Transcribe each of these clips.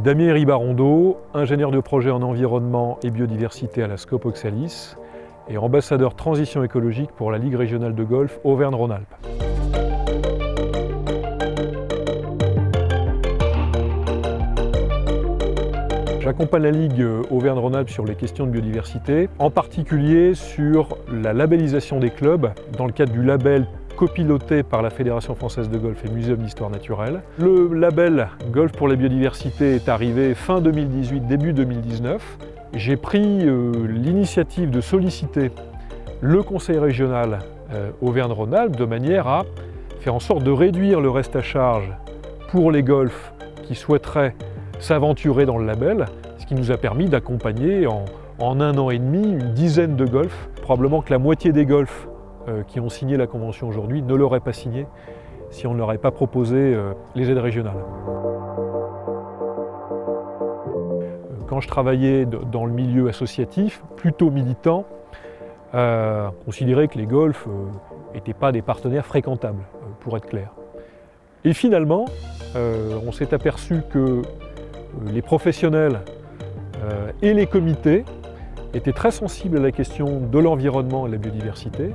Damien Ribarondo, ingénieur de projet en environnement et biodiversité à la Scope Oxalis et ambassadeur transition écologique pour la Ligue régionale de golf Auvergne-Rhône-Alpes. J'accompagne la Ligue Auvergne-Rhône-Alpes sur les questions de biodiversité, en particulier sur la labellisation des clubs dans le cadre du label copiloté par la Fédération française de golf et Muséum d'histoire naturelle. Le label Golf pour la biodiversité est arrivé fin 2018, début 2019. J'ai pris l'initiative de solliciter le conseil régional Auvergne-Rhône-Alpes de manière à faire en sorte de réduire le reste à charge pour les golfs qui souhaiteraient s'aventurer dans le label, ce qui nous a permis d'accompagner en 1 an et demi une dizaine de golfs. Probablement que la moitié des golfs qui ont signé la convention aujourd'hui ne l'auraient pas signé si on ne leur avait pas proposé les aides régionales. Quand je travaillais dans le milieu associatif, plutôt militant, on considérait que les golfs n'étaient pas des partenaires fréquentables, pour être clair. Et finalement, on s'est aperçu que les professionnels et les comités étaient très sensibles à la question de l'environnement et de la biodiversité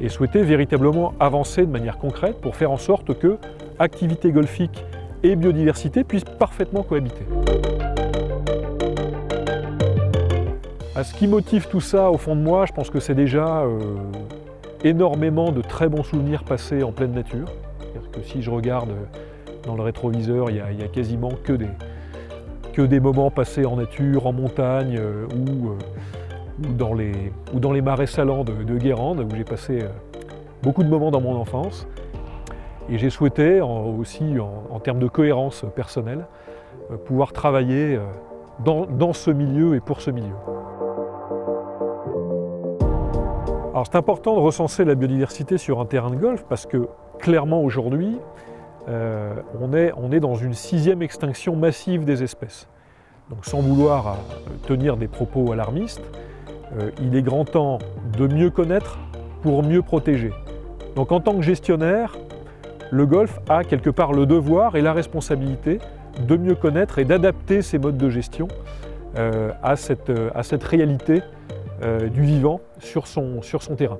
et souhaitaient véritablement avancer de manière concrète pour faire en sorte que activité golfique et biodiversité puissent parfaitement cohabiter. Ce qui motive tout ça au fond de moi, je pense que c'est déjà énormément de très bons souvenirs passés en pleine nature. C'est-à-dire que si je regarde dans le rétroviseur, il n'y a quasiment que des moments passés en nature, en montagne ou dans les marais salants de Guérande, où j'ai passé beaucoup de moments dans mon enfance. Et j'ai souhaité aussi, en termes de cohérence personnelle, pouvoir travailler dans ce milieu et pour ce milieu. Alors c'est important de recenser la biodiversité sur un terrain de golf parce que clairement aujourd'hui, on est dans une 6e extinction massive des espèces. Donc sans vouloir tenir des propos alarmistes, il est grand temps de mieux connaître pour mieux protéger. Donc en tant que gestionnaire, le golf a quelque part le devoir et la responsabilité de mieux connaître et d'adapter ses modes de gestion à cette réalité du vivant sur son terrain.